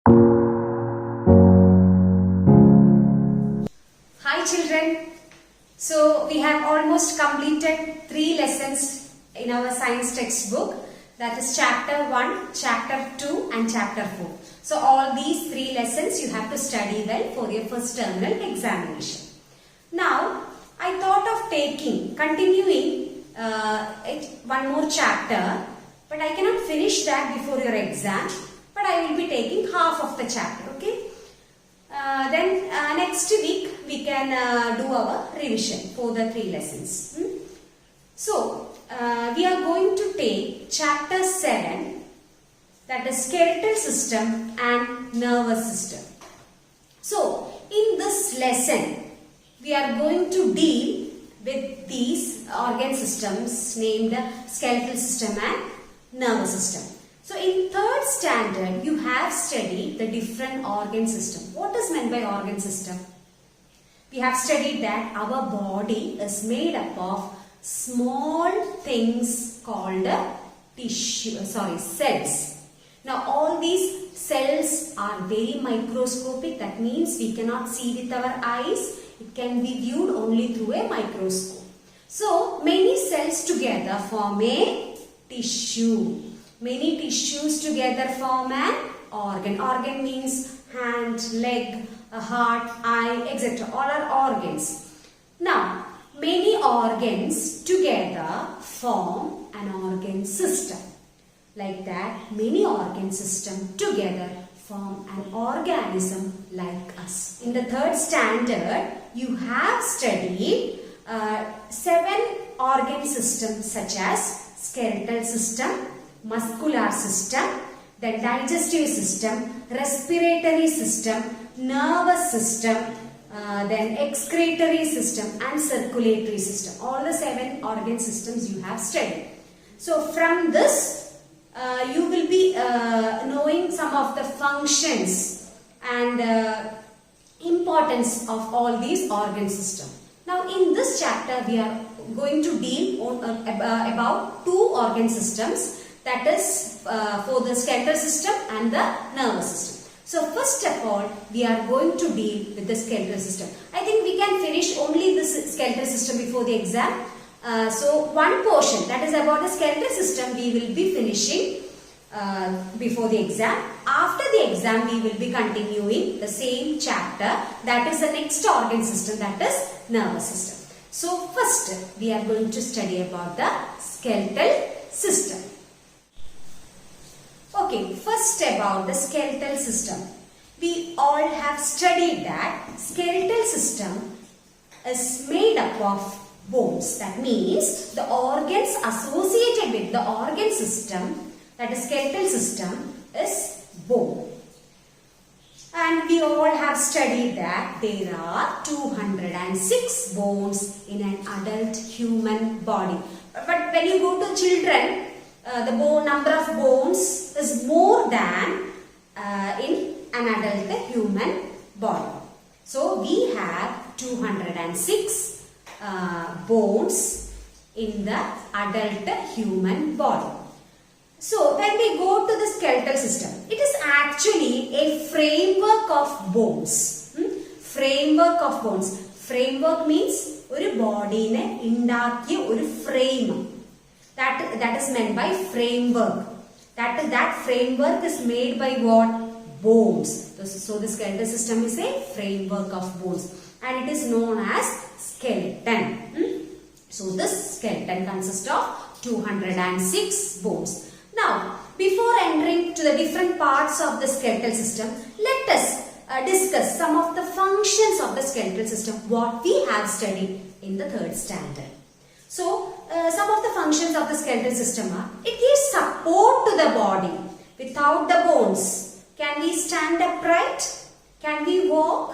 Hi children. So we have almost completed 3 lessons in our science textbook. That is chapter 1, chapter 2 and chapter 4. So all these 3 lessons you have to study well for your first terminal examination. Now I thought of continuing one more chapter, but I cannot finish that before your exam. But I will be taking half of the chapter, okay? Then next week we can do our revision for the 3 lessons. So we are going to take chapter 7, that is skeletal system and nervous system. So in this lesson we are going to deal with these organ systems named skeletal system and nervous system. So in 3rd standard you have studied the different organ system. What is meant by organ system? We have studied that our body is made up of small things called cells. Now all these cells are very microscopic. That means we cannot see with our eyes. It can be viewed only through a microscope. So many cells together form a tissue. Many tissues together form an organ. Organ means hand, leg, a heart, eye, etc. All are organs. Now, many organs together form an organ system. Like that, many organ systems together form an organism like us. In the 3rd standard, you have studied 7 organ systems such as skeletal system, muscular system, the digestive system, respiratory system, nervous system, then excretory system and circulatory system. All the 7 organ systems you have studied. So from this you will be knowing some of the functions and importance of all these organ systems. Now in this chapter we are going to deal about 2 organ systems, that is for the skeletal system and the nervous system. So first of all we are going to deal with the skeletal system. I think we can finish only this skeletal system before the exam. So one portion, that is about the skeletal system, we will be finishing before the exam. After the exam we will be continuing the same chapter, that is the next organ system, that is nervous system. So first we are going to study about the skeletal system. Okay, first about the skeletal system. We all have studied that skeletal system is made up of bones. That means the organs associated with the organ system, that is skeletal system, is bone. And we all have studied that there are 206 bones in an adult human body. But when you go to children, the number of bones is more than in an adult human body. So we have 206 bones in the adult human body. So when we go to the skeletal system, it is actually a framework of bones. Framework of bones. Framework means oru body ne indakkiya oru frame. That is meant by framework. That framework is made by what? Bones. So the skeletal system is a framework of bones and it is known as skeleton. So this skeleton consists of 206 bones. Now, before entering to the different parts of the skeletal system, let us discuss some of the functions of the skeletal system, what we have studied in the 3rd standard. So, some of the functions of the skeletal system are, it gives support to the body. Without the bones, can we stand upright? Can we walk?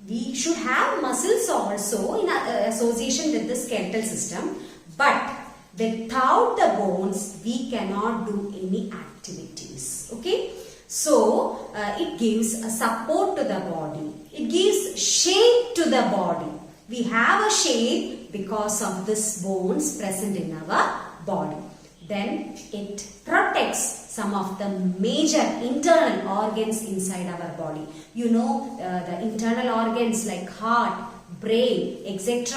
We should have muscles also in association with the skeletal system, but without the bones, we cannot do any activities. Okay? So, it gives a support to the body. It gives shape to the body. We have a shape because of these bones present in our body. Then it protects some of the major internal organs inside our body. You know, the internal organs like heart, brain, etc.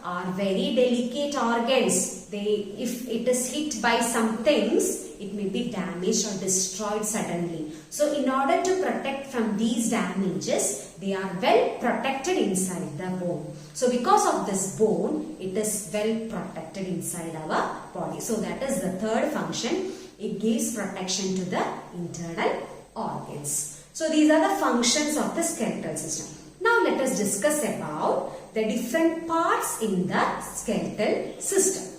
are very delicate organs. If it is hit by some things, it may be damaged or destroyed suddenly. So in order to protect from these damages, they are well protected inside the bone. So because of this bone, it is well protected inside our body. So that is the third function. It gives protection to the internal organs. So these are the functions of the skeletal system. Now let us discuss about the different parts in the skeletal system.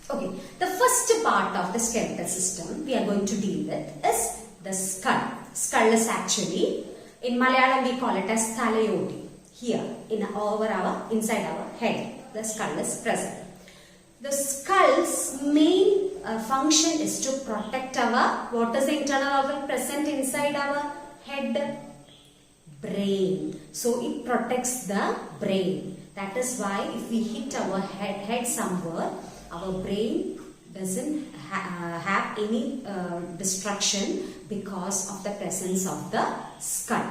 Okay, the first part of the skeletal system we are going to deal with is the skull. Skull is actually, in Malayalam we call it as thalayoti. Here, inside our head, the skull is present. The skull's main function is to protect what is the internal organ present inside our head? Brain. So it protects the brain. That is why if we hit our head somewhere, our brain doesn't have any destruction because of the presence of the skull.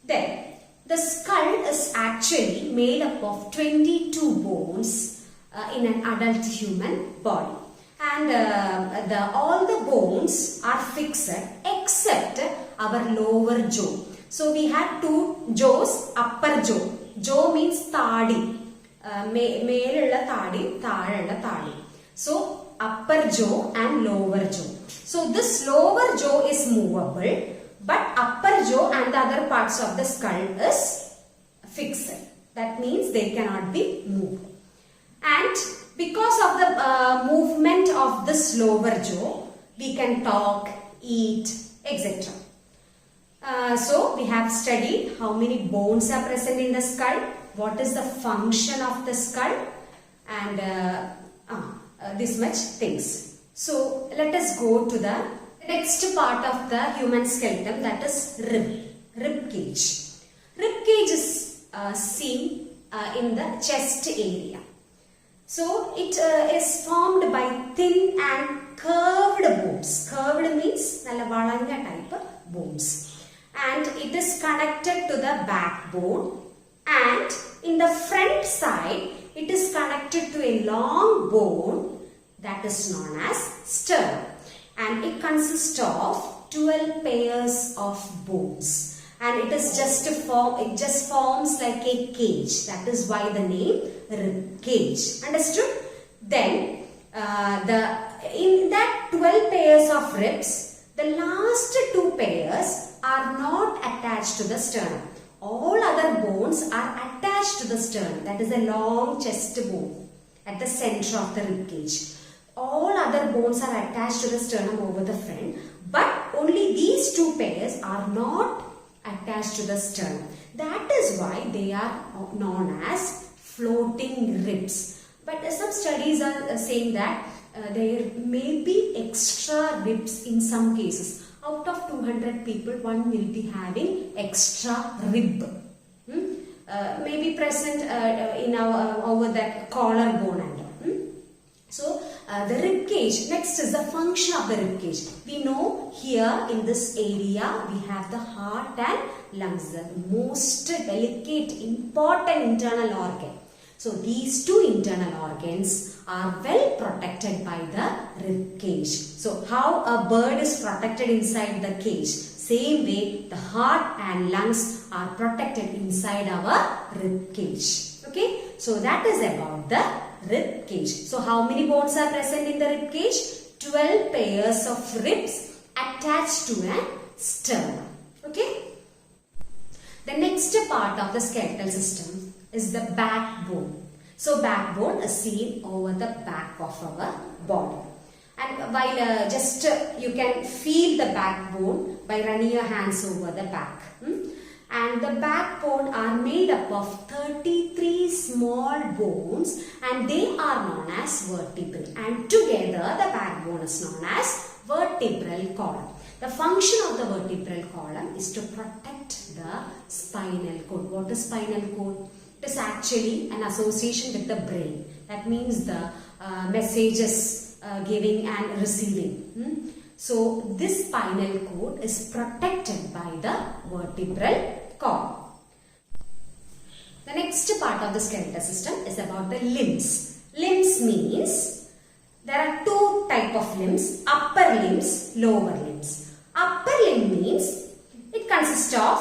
Then the skull is actually made up of 22 bones in an adult human body, and all the bones are fixed except our lower jaw. So we have two jaws, upper jaw. Jaw means thadi. Melelulla thadi, thalulla thadi. So upper jaw and lower jaw. So this lower jaw is movable, but upper jaw and the other parts of the skull is fixed. That means they cannot be moved. And because of the movement of this lower jaw, we can talk, eat, etc. So we have studied how many bones are present in the skull, what is the function of the skull, and this much things. So let us go to the next part of the human skeleton, that is rib cage. Rib cage is seen in the chest area. So it is formed by thin and curved bones. Curved means nalla valanja type bones. And it is connected to the backbone, and in the front side it is connected to a long bone that is known as sternum, and it consists of 12 pairs of bones, and it just forms like a cage. That is why the name rib cage. Understood? Then in that 12 pairs of ribs, the last 2 pairs are not attached to the sternum. All other bones are attached to the sternum. That is a long chest bone at the center of the rib cage. All other bones are attached to the sternum over the front, but only these 2 pairs are not attached to the sternum. That is why they are known as floating ribs. But some studies are saying that there may be extra ribs in some cases. Out of 200 people, one will be having extra rib. May be present in over that collarbone. So the rib cage. Next is the function of the rib cage. We know here in this area we have the heart and lungs, the most delicate, important internal organ. So these 2 internal organs are well protected by the rib cage. So how a bird is protected inside the cage, same way the heart and lungs are protected inside our rib cage. Okay, so that is about the rib cage. So how many bones are present in the rib cage? 12 pairs of ribs attached to a sternum. Okay. The next part of the skeletal system is the backbone. So backbone is seen over the back of our body. And while you can feel the backbone by running your hands over the back. And the backbone are made up of 33 small bones, and they are known as vertebrae. And together the backbone is known as vertebral column. The function of the vertebral column is to protect the spinal cord. What is spinal cord? It is actually an association with the brain. That means the messages giving and receiving. So this spinal cord is protected by the vertebral column. The next part of the skeletal system is about the limbs. Limbs means there are two types of limbs, upper limbs, lower limbs. Upper limb means it consists of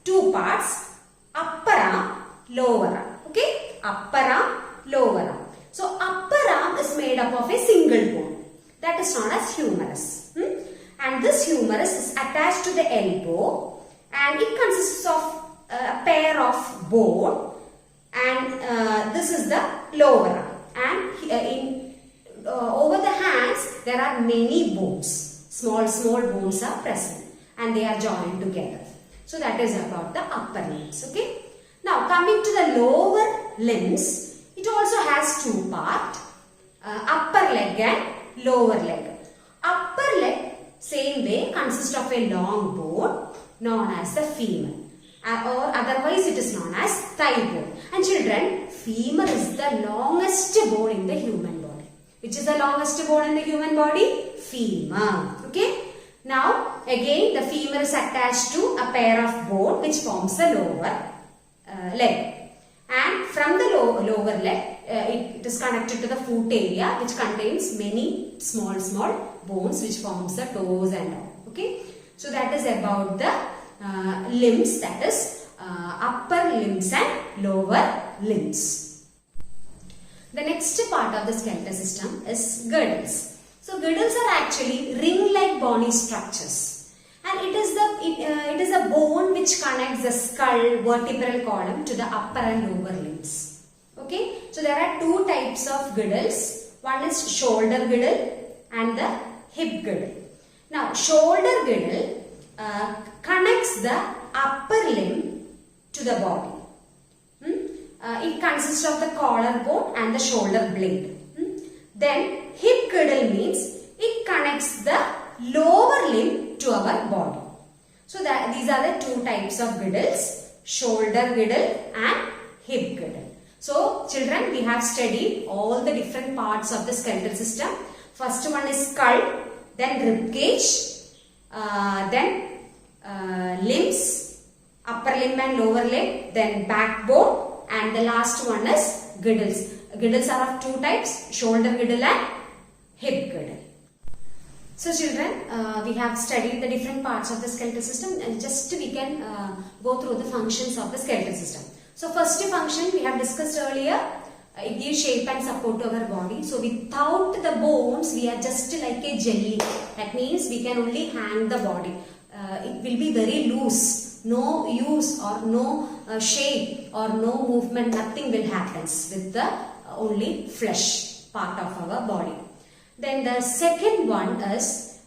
two parts, upper arm, lower arm. Okay, upper arm, lower arm. So upper arm is made up of a single bone that is known as humerus. And this humerus is attached to the elbow and it consists of a pair of bone, and this is the lower arm. And over the hands there are many bones. Small bones are present and they are joined together. So that is about the upper limbs. Okay. Now coming to the lower limbs, it also has two parts, upper leg and lower leg. Upper leg, same way, consists of a long bone known as the femur, or otherwise it is known as thigh bone. And children, femur is the longest bone in the human body. Which is the longest bone in the human body? Femur. Okay. Now again the femur is attached to a pair of bone which forms the lower leg. And from the lower leg, it is connected to the foot area which contains many small bones which forms the toes and all. Okay. So that is about the limbs, that is upper limbs and lower limbs. The next part of the skeletal system is girdles. So girdles are actually ring-like bony structures, and it is a bone which connects the skull vertebral column to the upper and lower limbs. Okay, so there are two types of girdles. One is shoulder girdle and the hip girdle. Now shoulder girdle connects the upper limb to the body. It consists of the collarbone and the shoulder blade. Then hip girdle means it connects the lower limb to our body. So that these are the two types of girdles, shoulder girdle and hip girdle. So children, we have studied all the different parts of the skeletal system. First one is skull, then ribcage, then limbs, upper limb and lower limb, then backbone, and the last one is girdles. Girdles are of two types, shoulder girdle and hip girdle. So children, we have studied the different parts of the skeletal system, and just we can go through the functions of the skeletal system. So first function we have discussed earlier, it gives shape and support to our body. So without the bones, we are just like a jelly. That means we can only hang the body. It will be very loose, no use or no shape or no movement, nothing will happen with the only flesh part of our body. Then the second one is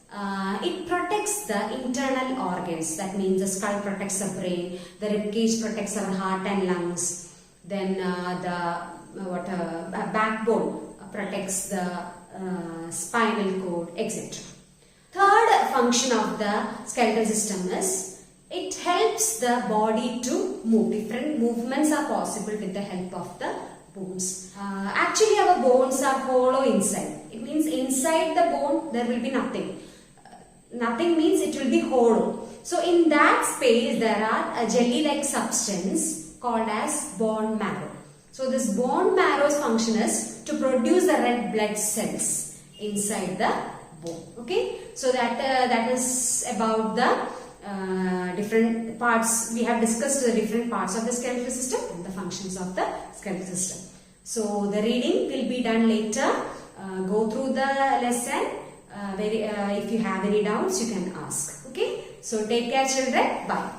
it protects the internal organs. That means the skull protects the brain, the ribcage protects our heart and lungs. Then the backbone protects the spinal cord, etc. Third function of the skeletal system is it helps the body to move. Different movements are possible with the help of the bones. Actually our bones are hollow inside. It means inside the bone there will be nothing. Nothing means it will be hollow. So in that space there are a jelly-like substance called as bone marrow. So this bone marrow's function is to produce the red blood cells inside the bone. Okay, so that is about the different parts. We have discussed the different parts of the skeletal system and the functions of the skeletal system. So the reading will be done later. Go through the lesson. If you have any doubts, you can ask. Okay, so take care children. Bye.